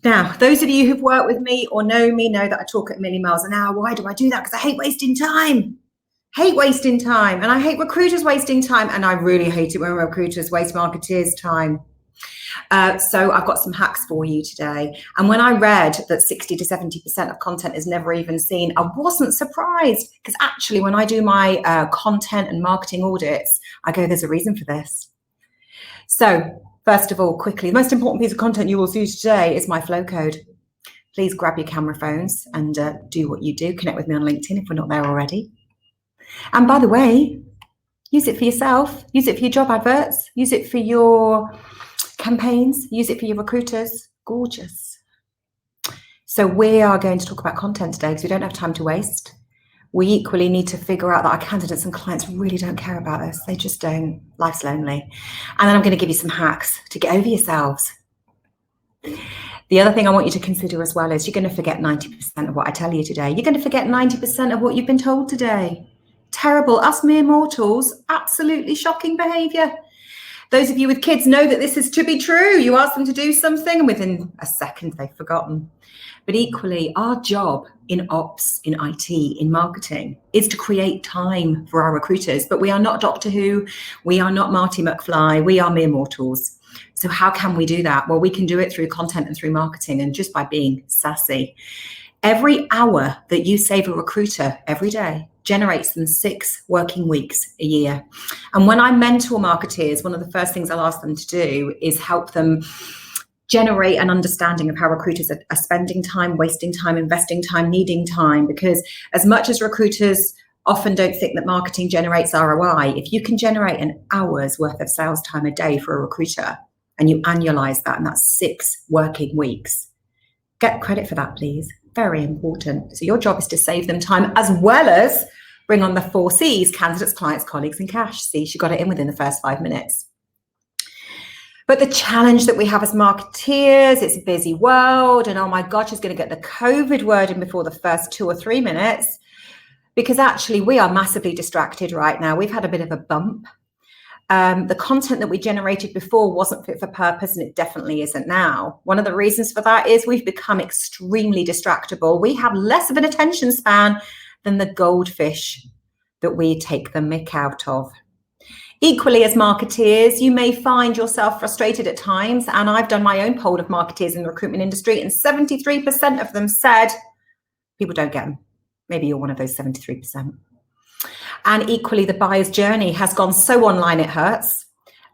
Now, those of you who've worked with me or know me know that I talk at a million miles an hour. Why do I do that? Because I hate wasting time. And I hate recruiters wasting time. And I really hate it when recruiters waste marketers' time. So I've got some hacks for you today. And when I read that 60 to 70% of content is never even seen, I wasn't surprised, because actually when I do my content and marketing audits, I go, there's a reason for this. So first of all, quickly, the most important piece of content you will see today is my flow code. Please grab your camera phones and do what you do. Connect with me on LinkedIn if we're not there already. And by the way, use it for yourself, use it for your job adverts, use it for your campaigns, use it for your recruiters. Gorgeous. So we are going to talk about content today because we don't have time to waste. We equally need to figure out that our candidates and clients really don't care about us. They just don't. Life's lonely. And then I'm going to give you some hacks to get over yourselves. The other thing I want you to consider as well is you're going to forget 90% of what I tell you today. You're going to forget 90% of what you've been told today. Terrible. Us mere mortals, absolutely shocking behaviour. Those of you with kids know that this is to be true. You ask them to do something and within a second they've forgotten. But equally, our job in ops, in IT, in marketing is to create time for our recruiters. But we are not Doctor Who. We are not Marty McFly. We are mere mortals. So how can we do that? Well, we can do it through content and through marketing and just by being sassy. Every hour that you save a recruiter every day generates them 6 working weeks a year. And when I mentor marketeers, one of the first things I'll ask them to do is help them generate an understanding of how recruiters are spending time, wasting time, investing time, needing time. Because as much as recruiters often don't think that marketing generates ROI, if you can generate an hour's worth of sales time a day for a recruiter and you annualize that, and that's 6 working weeks, get credit for that, please. Very important. So your job is to save them time as well as bring on the 4 C's: candidates, clients, colleagues, and cash. See, she got it in within the first 5 minutes. But the challenge that we have as marketeers, it's a busy world, and oh my God, she's going to get the COVID word in before the first 2 or 3 minutes, because actually we are massively distracted right now. We've had a bit of a bump. The content that we generated before wasn't fit for purpose, and it definitely isn't now. One of the reasons for that is we've become extremely distractible. We have less of an attention span than the goldfish that we take the mick out of. Equally, as marketeers, you may find yourself frustrated at times, and I've done my own poll of marketeers in the recruitment industry, and 73% of them said people don't get them. Maybe you're one of those 73%. And equally, the buyer's journey has gone so online it hurts.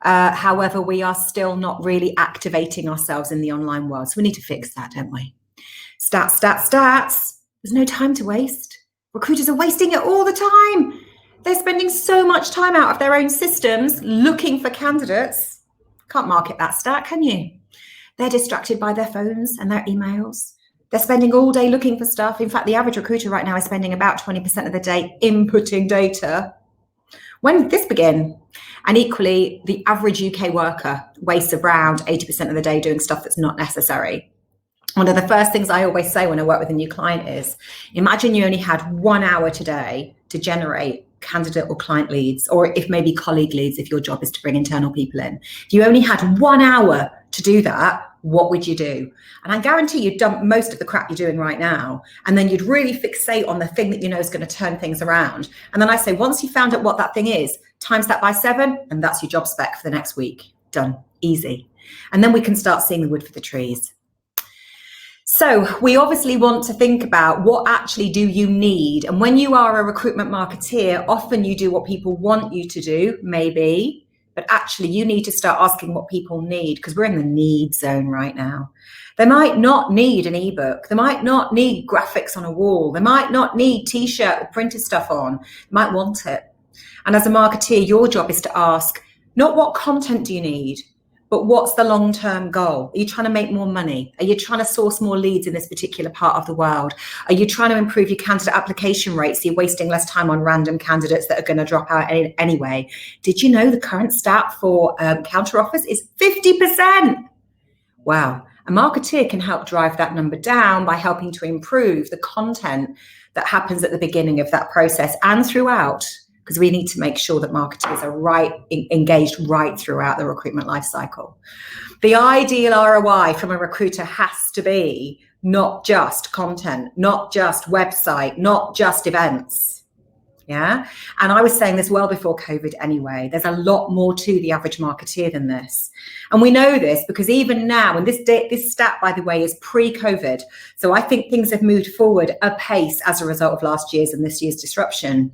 However, we are still not really activating ourselves in the online world. So we need to fix that, don't we? Stats. There's no time to waste. Recruiters are wasting it all the time. They're spending so much time out of their own systems looking for candidates. Can't market that stat, can you? They're distracted by their phones and their emails. They're spending all day looking for stuff. In fact, the average recruiter right now is spending about 20% of the day inputting data. When did this begin? And equally, the average UK worker wastes around 80% of the day doing stuff that's not necessary. One of the first things I always say when I work with a new client is, imagine you only had 1 hour today to generate candidate or client leads, or if maybe colleague leads, if your job is to bring internal people in. If you only had 1 hour to do that, what would you do? And I guarantee you'd dump most of the crap you're doing right now, and then you'd really fixate on the thing that you know is going to turn things around. And then I say, once you found out what that thing is, times that by 7, and that's your job spec for the next week. Done. Easy. And then we can start seeing the wood for the trees. So we obviously want to think about what actually do you need. And when you are a recruitment marketeer, often you do what people want you to do, maybe, but actually you need to start asking what people need, because we're in the need zone right now. They might not need an ebook. They might not need graphics on a wall. They might not need t-shirt with printed stuff on. They might want it. And as a marketeer, your job is to ask, not what content do you need, but what's the long-term goal? Are you trying to make more money? Are you trying to source more leads in this particular part of the world? Are you trying to improve your candidate application rates so you're wasting less time on random candidates that are going to drop out anyway? Did you know the current stat for counter offers is 50%? Wow. A marketeer can help drive that number down by helping to improve the content that happens at the beginning of that process and throughout because we need to make sure that marketers are engaged right throughout the recruitment life cycle. The ideal ROI from a recruiter has to be not just content, not just website, not just events. Yeah. And I was saying this well before COVID anyway. There's a lot more to the average marketeer than this. And we know this because even now, and this stat, by the way, is pre-COVID. So I think things have moved forward apace as a result of last year's and this year's disruption.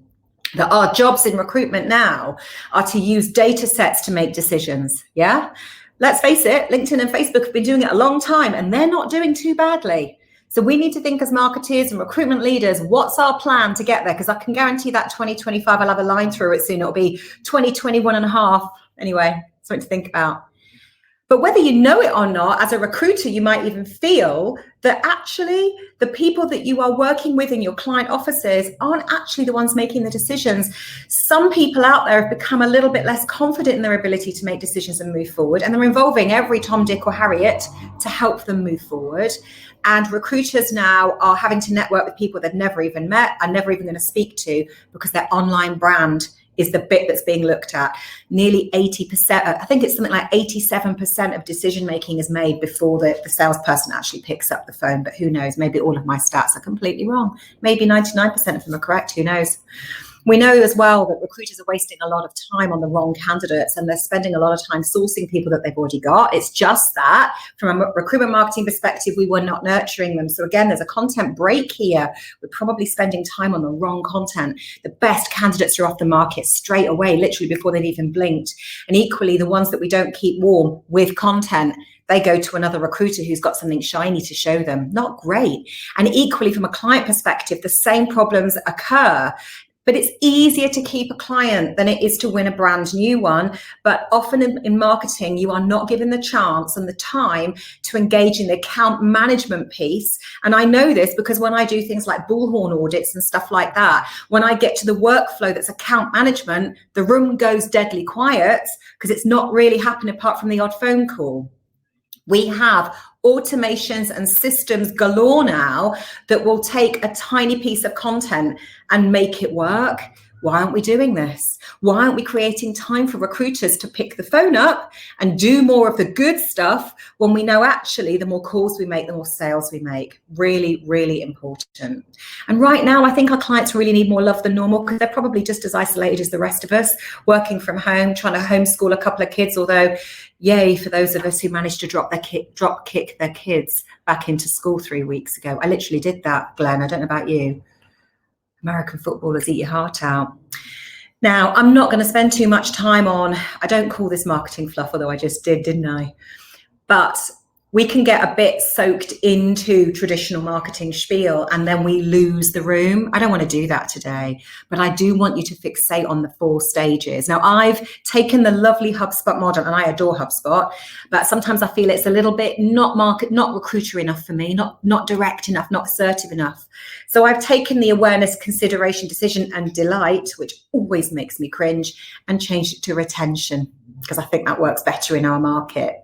That our jobs in recruitment now are to use data sets to make decisions. Yeah. Let's face it, LinkedIn and Facebook have been doing it a long time and they're not doing too badly. So we need to think as marketeers and recruitment leaders, what's our plan to get there? Because I can guarantee that 2025, I'll have a line through it soon. It'll be 2021 and a half. Anyway, something to think about. But whether you know it or not, as a recruiter, you might even feel that actually the people that you are working with in your client offices aren't actually the ones making the decisions. Some people out there have become a little bit less confident in their ability to make decisions and move forward. And they're involving every Tom, Dick or Harriet to help them move forward. And recruiters now are having to network with people they've never even met and never even going to speak to because their online brand is the bit that's being looked at. Nearly 80%, I think it's something like 87% of decision making is made before the salesperson actually picks up the phone. But who knows? Maybe all of my stats are completely wrong. Maybe 99% of them are correct. Who knows? We know as well that recruiters are wasting a lot of time on the wrong candidates and they're spending a lot of time sourcing people that they've already got. It's just that from a recruitment marketing perspective, we were not nurturing them. So again, there's a content break here. We're probably spending time on the wrong content. The best candidates are off the market straight away, literally before they've even blinked. And equally, the ones that we don't keep warm with content, they go to another recruiter who's got something shiny to show them. Not great. And equally, from a client perspective, the same problems occur. But it's easier to keep a client than it is to win a brand new one. But often in marketing, you are not given the chance and the time to engage in the account management piece. And I know this because when I do things like bullhorn audits and stuff like that, when I get to the workflow that's account management, the room goes deadly quiet because it's not really happening apart from the odd phone call. We have automations and systems galore now that will take a tiny piece of content and make it work. Why aren't we doing this? Why aren't we creating time for recruiters to pick the phone up and do more of the good stuff when we know actually the more calls we make, the more sales we make? Really, really important. And right now, I think our clients really need more love than normal because they're probably just as isolated as the rest of us, working from home, trying to homeschool a couple of kids, although yay for those of us who managed to drop kick their kids back into school 3 weeks ago. I literally did that, Glenn. I don't know about you. American footballers eat your heart out. Now, I'm not going to spend too much time on, I don't call this marketing fluff, although I just did, didn't I? But we can get a bit soaked into traditional marketing spiel and then we lose the room. I don't want to do that today, but I do want you to fixate on the 4 stages. Now, I've taken the lovely HubSpot model and I adore HubSpot, but sometimes I feel it's a little bit not recruiter enough for me, not direct enough, not assertive enough. So I've taken the awareness, consideration, decision, and delight, which always makes me cringe, and changed it to retention, because I think that works better in our market.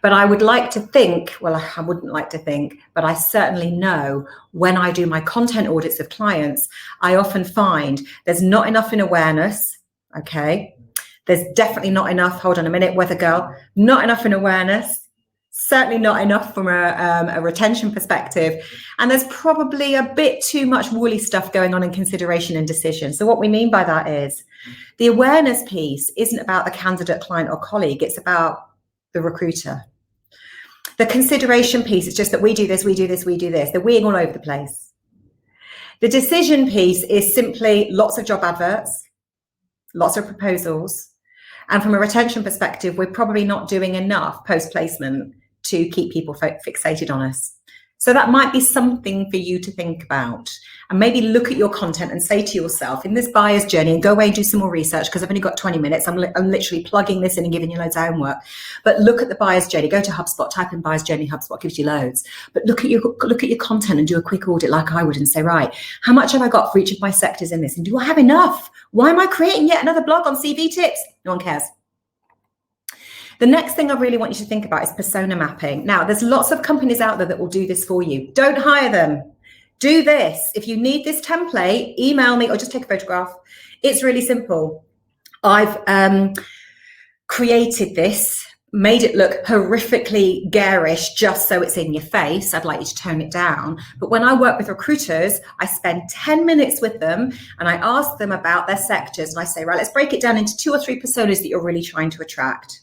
But I would like to think, well, I wouldn't like to think, but I certainly know when I do my content audits of clients, I often find there's not enough in awareness, okay? There's definitely not enough, hold on a minute, weather girl, not enough in awareness, certainly not enough from a retention perspective. And there's probably a bit too much woolly stuff going on in consideration and decision. So what we mean by that is the awareness piece isn't about the candidate, client, or colleague. It's about the recruiter. The consideration piece is just that we do this, we do this, we do this. They're weeing all over the place. The decision piece is simply lots of job adverts, lots of proposals. And from a retention perspective, we're probably not doing enough post-placement to keep people fixated on us. So that might be something for you to think about, and maybe look at your content and say to yourself in this buyer's journey, and go away and do some more research because I've only got 20 minutes. I'm literally plugging this in and giving you loads of homework. But look at the buyer's journey. Go to HubSpot, type in buyer's journey. HubSpot gives you loads. But look at your content and do a quick audit like I would and say, right, how much have I got for each of my sectors in this? And do I have enough? Why am I creating yet another blog on CV tips? No one cares. The next thing I really want you to think about is persona mapping. Now, there's lots of companies out there that will do this for you. Don't hire them. Do this. If you need this template, email me or just take a photograph. It's really simple. I've created this, made it look horrifically garish just so it's in your face. I'd like you to tone it down. But when I work with recruiters, I spend 10 minutes with them and I ask them about their sectors. And I say, right, let's break it down into 2 or 3 personas that you're really trying to attract.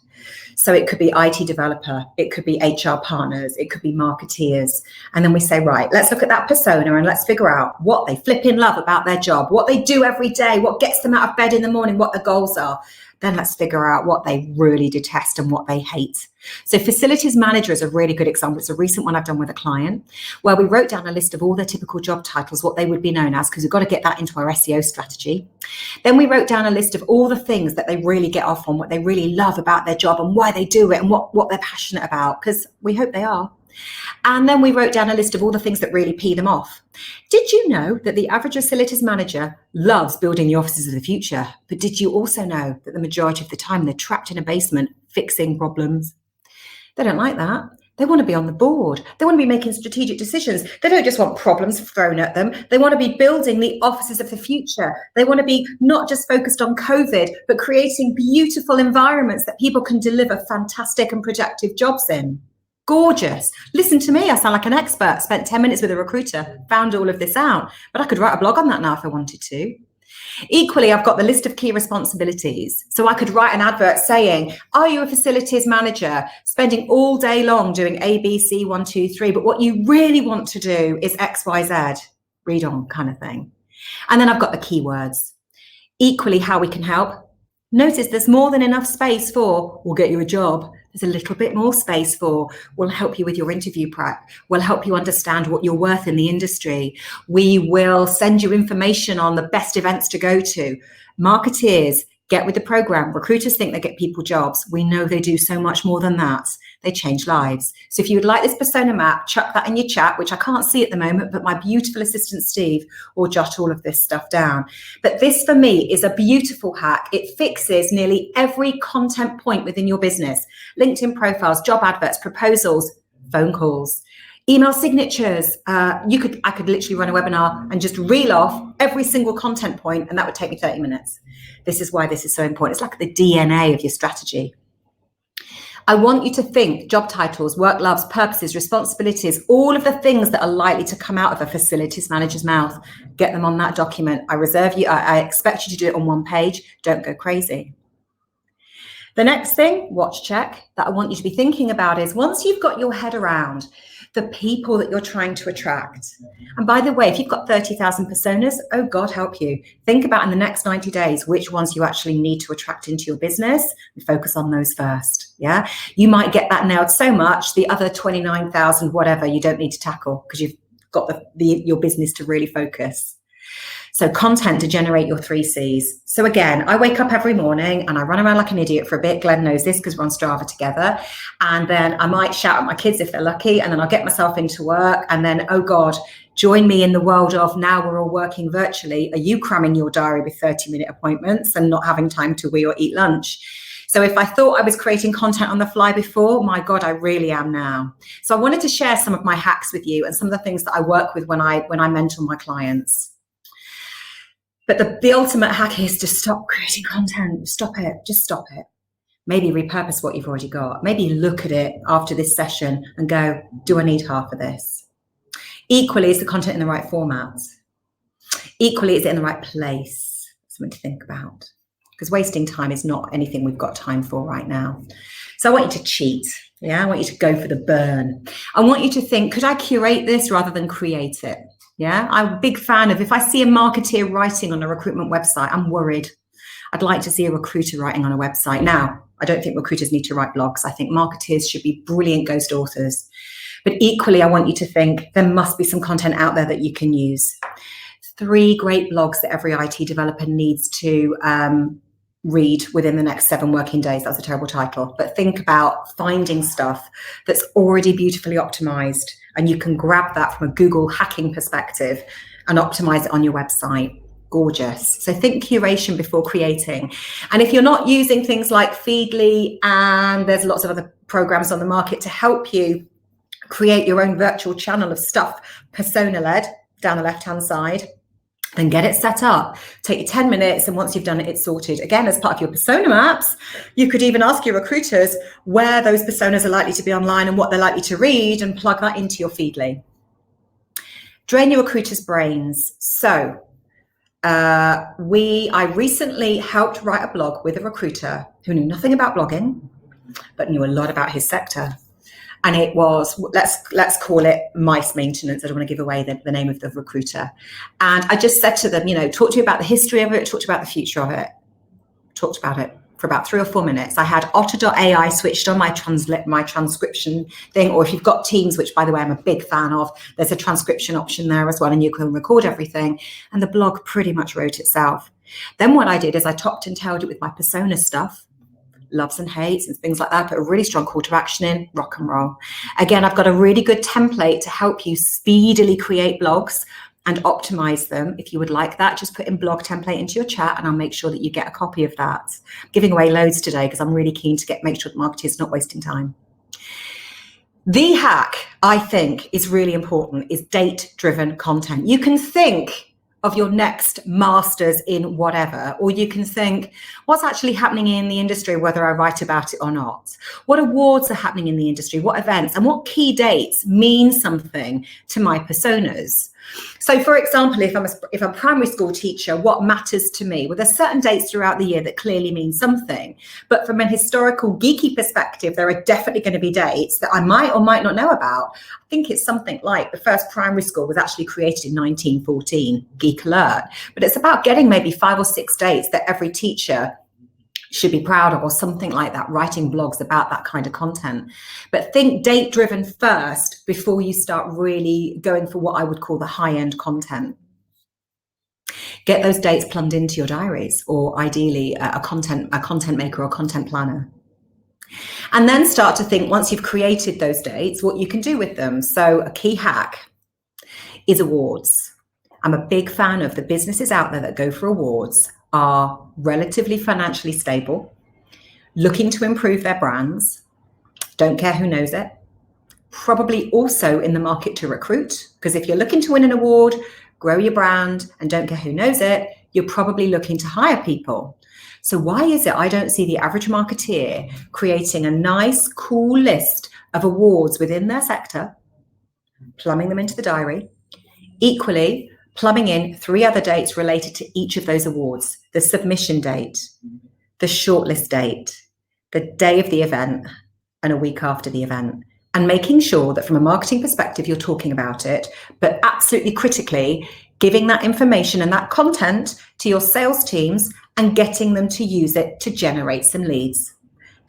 So it could be IT developer, it could be HR partners, it could be marketeers. And then we say, right, let's look at that persona and let's figure out what they flipping love about their job, what they do every day, what gets them out of bed in the morning, what their goals are. Then let's figure out what they really detest and what they hate. So facilities manager is a really good example. It's a recent one I've done with a client where we wrote down a list of all their typical job titles, what they would be known as, because we've got to get that into our SEO strategy. Then we wrote down a list of all the things that they really get off on, what they really love about their job and why they do it and what they're passionate about, because we hope they are. And then we wrote down a list of all the things that really pee them off. Did you know that the average facilities manager loves building the offices of the future? But did you also know that the majority of the time they're trapped in a basement fixing problems? They don't like that. They want to be on the board. They want to be making strategic decisions. They don't just want problems thrown at them. They want to be building the offices of the future. They want to be not just focused on COVID, but creating beautiful environments that people can deliver fantastic and productive jobs in. Gorgeous. Listen to me. I sound like an expert. Spent 10 minutes with a recruiter, found all of this out, but I could write a blog on that now if I wanted to. Equally, I've got the list of key responsibilities. So I could write an advert saying, are you a facilities manager spending all day long doing A, B, C, 1, 2, 3, but what you really want to do is X, Y, Z, read on kind of thing. And then I've got the keywords. Equally, how we can help. Notice there's more than enough space for, we'll get you a job. There's a little bit more space for, we'll help you with your interview prep. We'll help you understand what you're worth in the industry. We will send you information on the best events to go to. Marketeers, get with the program. Recruiters think they get people jobs. We know they do so much more than that. They change lives. So if you would like this persona map, chuck that in your chat, which I can't see at the moment, but my beautiful assistant Steve will jot all of this stuff down. But this for me is a beautiful hack. It fixes nearly every content point within your business. LinkedIn profiles, job adverts, proposals, phone calls, email signatures. I could literally run a webinar and just reel off every single content point, and that would take me 30 minutes. This is why this is so important. It's like the DNA of your strategy. I want you to think job titles, work loves, purposes, responsibilities, all of the things that are likely to come out of a facilities manager's mouth. Get them on that document. I expect you to do it on one page. Don't go crazy. The next thing, watch check, that I want you to be thinking about is once you've got your head around the people that you're trying to attract. And by the way, if you've got 30,000 personas, oh God help you. Think about in the next 90 days, which ones you actually need to attract into your business and focus on those first. Yeah. You might get that nailed so much, the other 29,000, whatever, you don't need to tackle because you've got your business to really focus. So content to generate your 3 C's. So again, I wake up every morning and I run around like an idiot for a bit. Glenn knows this because we're on Strava together. And then I might shout at my kids if they're lucky. And then I'll get myself into work. And then, oh God, join me in the world of now we're all working virtually. Are you cramming your diary with 30-minute appointments and not having time to wee or eat lunch? So if I thought I was creating content on the fly before, my God, I really am now. So I wanted to share some of my hacks with you and some of the things that I work with when I mentor my clients. But the ultimate hack is to stop creating content. Stop it. Just stop it. Maybe repurpose what you've already got. Maybe look at it after this session and go, do I need half of this? Equally, is the content in the right format? Equally, is it in the right place? Something to think about. Because wasting time is not anything we've got time for right now. So I want you to cheat. Yeah, I want you to go for the burn. I want you to think, could I curate this rather than create it? Yeah, I'm a big fan of if I see a marketeer writing on a recruitment website, I'm worried. I'd like to see a recruiter writing on a website. Now, I don't think recruiters need to write blogs. I think marketeers should be brilliant ghost authors. But equally, I want you to think there must be some content out there that you can use. 3 great blogs that every IT developer needs to read within the next 7 working days. That's a terrible title. But think about finding stuff that's already beautifully optimized. And you can grab that from a Google hacking perspective and optimize it on your website. Gorgeous. So think curation before creating. And if you're not using things like Feedly, and there's lots of other programs on the market to help you create your own virtual channel of stuff, persona-led, down the left-hand side. Then get it set up. Take you 10 minutes, and once you've done it, it's sorted. Again, as part of your persona maps, you could even ask your recruiters where those personas are likely to be online and what they're likely to read, and plug that into your Feedly. Drain your recruiters' brains. So I recently helped write a blog with a recruiter who knew nothing about blogging, but knew a lot about his sector. And it was, let's call it mice maintenance. I don't want to give away the name of the recruiter. And I just said to them, talk to you about the history of it, talk to you about the future of it. Talked about it for about 3 or 4 minutes. I had Otter.ai switched on my transcription thing, or if you've got Teams, which by the way, I'm a big fan of, there's a transcription option there as well, and you can record everything. And the blog pretty much wrote itself. Then what I did is I topped and tailed it with my persona stuff, loves and hates and things like that, put a really strong call to action in, rock and roll. Again, I've got a really good template to help you speedily create blogs and optimize them. If you would like that, just put in blog template into your chat and I'll make sure that you get a copy of that. I'm giving away loads today because I'm really keen to make sure that marketers are not wasting time. The hack, I think, is really important, is date-driven content. You can think of your next master's in whatever, or you can think, what's actually happening in the industry, whether I write about it or not? What awards are happening in the industry? What events and what key dates mean something to my personas? So for example, if I'm a primary school teacher, what matters to me? Well, there's certain dates throughout the year that clearly mean something. But from a historical geeky perspective, there are definitely going to be dates that I might or might not know about. I think it's something like the first primary school was actually created in 1914, geek alert. But it's about getting maybe 5 or 6 dates that every teacher should be proud of, or something like that, writing blogs about that kind of content. But think date driven first before you start really going for what I would call the high end content. Get those dates plumbed into your diaries, or ideally a content maker or content planner. And then start to think, once you've created those dates, what you can do with them. So a key hack is awards. I'm a big fan of the businesses out there that go for awards are relatively financially stable, looking to improve their brands, don't care who knows it, probably also in the market to recruit, because if you're looking to win an award, grow your brand, and don't care who knows it, you're probably looking to hire people. So why is it I don't see the average marketeer creating a nice, cool list of awards within their sector, plumbing them into the diary, equally plumbing in 3 other dates related to each of those awards: the submission date, the shortlist date, the day of the event, and a week after the event. And making sure that from a marketing perspective, you're talking about it, but absolutely critically giving that information and that content to your sales teams and getting them to use it to generate some leads.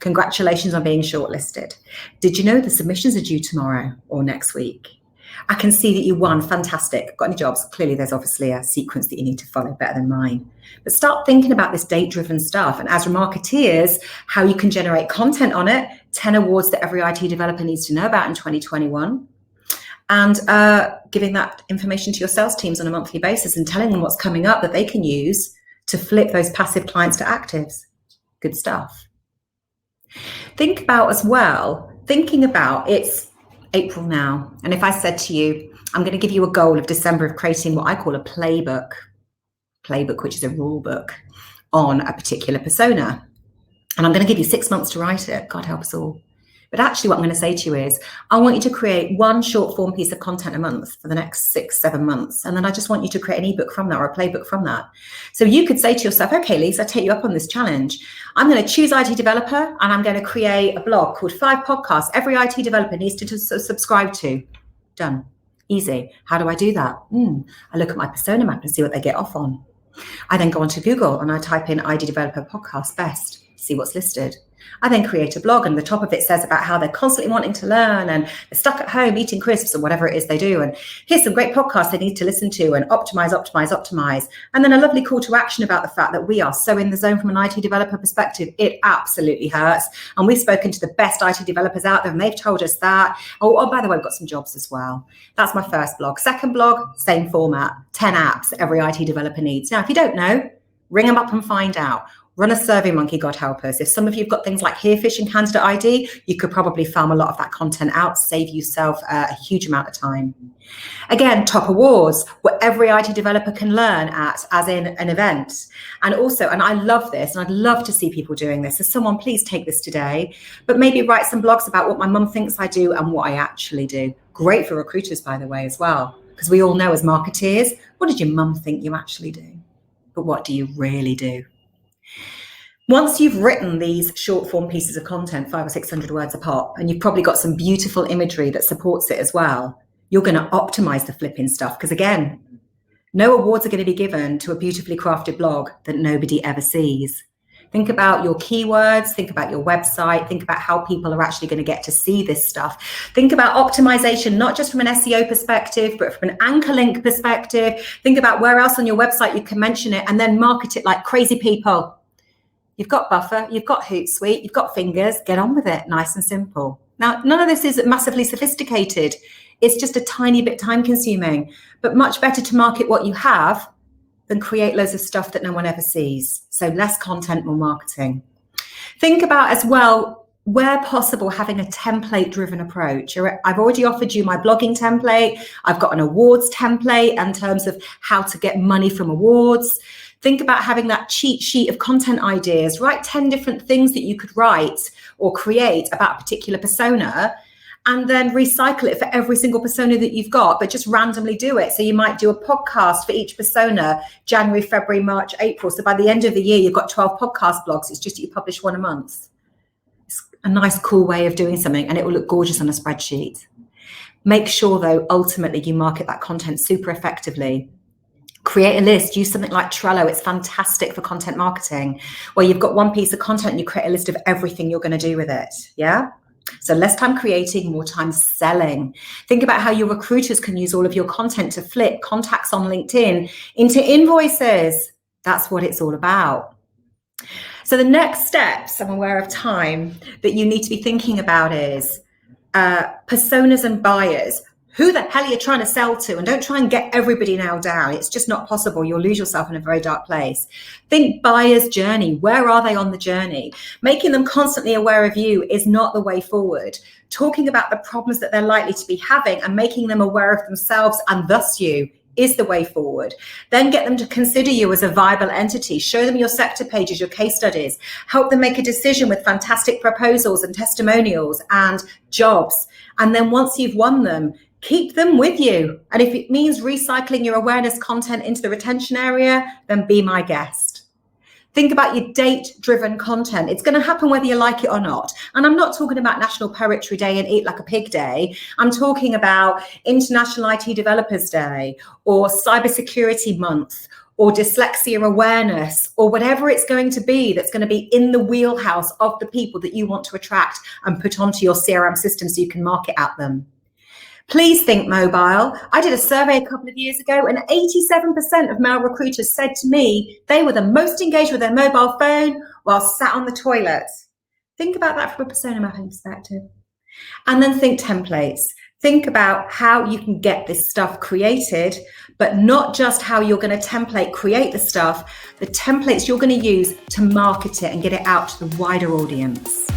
Congratulations on being shortlisted. Did you know the submissions are due tomorrow or next week? I can see that you won. Fantastic. Got any jobs? Clearly, there's obviously a sequence that you need to follow better than mine. But start thinking about this date-driven stuff. And as marketeers, how you can generate content on it. 10 awards that every IT developer needs to know about in 2021. And giving that information to your sales teams on a monthly basis and telling them what's coming up that they can use to flip those passive clients to actives. Good stuff. Think about as well, thinking about it's April now. And if I said to you, I'm going to give you a goal of December of creating what I call a playbook, which is a rule book on a particular persona. And I'm going to give you 6 months to write it. God help us all. But actually what I'm going to say to you is, I want you to create 1 short form piece of content a month for the next 6-7 months. And then I just want you to create an ebook from that or a playbook from that. So you could say to yourself, okay, Lisa, I take you up on this challenge. I'm going to choose IT developer and I'm going to create a blog called 5 podcasts every IT developer needs to subscribe to. Done. Easy. How do I do that? I look at my persona map and see what they get off on. I then go onto Google and I type in IT developer podcast best, see what's listed. I then create a blog and the top of it says about how they're constantly wanting to learn and they're stuck at home eating crisps or whatever it is they do. And here's some great podcasts they need to listen to and optimize. And then a lovely call to action about the fact that we are so in the zone from an IT developer perspective, it absolutely hurts. And we've spoken to the best IT developers out there and they've told us that. Oh, by the way, we've got some jobs as well. That's my first blog. Second blog, same format, 10 apps every IT developer needs. Now, if you don't know, ring them up and find out. Run a SurveyMonkey, God help us. If some of you've got things like Herefish and Candidate ID, you could probably farm a lot of that content out, save yourself a huge amount of time. Again, top awards, what every IT developer can learn at, as in an event. And also, and I love this, and I'd love to see people doing this. So someone please take this today, but maybe write some blogs about what my mum thinks I do and what I actually do. Great for recruiters, by the way, as well. Because we all know as marketeers, what did your mum think you actually do? But what do you really do? Once you've written these short form pieces of content, 500 or 600 words a pop, and you've probably got some beautiful imagery that supports it as well, you're going to optimize the flipping stuff. Because again, no awards are going to be given to a beautifully crafted blog that nobody ever sees. Think about your keywords, think about your website, think about how people are actually going to get to see this stuff. Think about optimization, not just from an SEO perspective, but from an anchor link perspective. Think about where else on your website you can mention it and then market it like crazy people. You've got Buffer, you've got Hootsuite, you've got Fingers, get on with it, nice and simple. Now, none of this is massively sophisticated. It's just a tiny bit time consuming, but much better to market what you have than create loads of stuff that no one ever sees. So less content, more marketing. Think about as well, where possible, having a template-driven approach. I've already offered you my blogging template. I've got an awards template in terms of how to get money from awards. Think about having that cheat sheet of content ideas. Write 10 different things that you could write or create about a particular persona, and then recycle it for every single persona that you've got, but just randomly do it. So you might do a podcast for each persona, January, February, March, April. So by the end of the year, you've got 12 podcast blogs. It's just that you publish one a month. It's a nice, cool way of doing something, and it will look gorgeous on a spreadsheet. Make sure, though, ultimately you market that content super effectively. Create a list, use something like Trello. It's fantastic for content marketing, where you've got one piece of content and you create a list of everything you're going to do with it. Yeah. So less time creating, more time selling. Think about how your recruiters can use all of your content to flip contacts on LinkedIn into invoices. That's what it's all about. So the next steps, I'm aware of time, that you need to be thinking about is personas and buyers. Who the hell are you trying to sell to? And don't try and get everybody nailed down. It's just not possible. You'll lose yourself in a very dark place. Think buyer's journey. Where are they on the journey? Making them constantly aware of you is not the way forward. Talking about the problems that they're likely to be having and making them aware of themselves and thus you is the way forward. Then get them to consider you as a viable entity. Show them your sector pages, your case studies. Help them make a decision with fantastic proposals and testimonials and jobs. And then once you've won them, keep them with you. And if it means recycling your awareness content into the retention area, then be my guest. Think about your date-driven content. It's going to happen whether you like it or not. And I'm not talking about National Poetry Day and Eat Like a Pig Day. I'm talking about International IT Developers Day or Cybersecurity Month or dyslexia awareness or whatever it's going to be that's going to be in the wheelhouse of the people that you want to attract and put onto your CRM system so you can market at them. Please think mobile. I did a survey a couple of years ago and 87% of male recruiters said to me they were the most engaged with their mobile phone while sat on the toilet. Think about that from a persona mapping perspective. And then think templates. Think about how you can get this stuff created, but not just how you're going to create the stuff, the templates you're going to use to market it and get it out to the wider audience.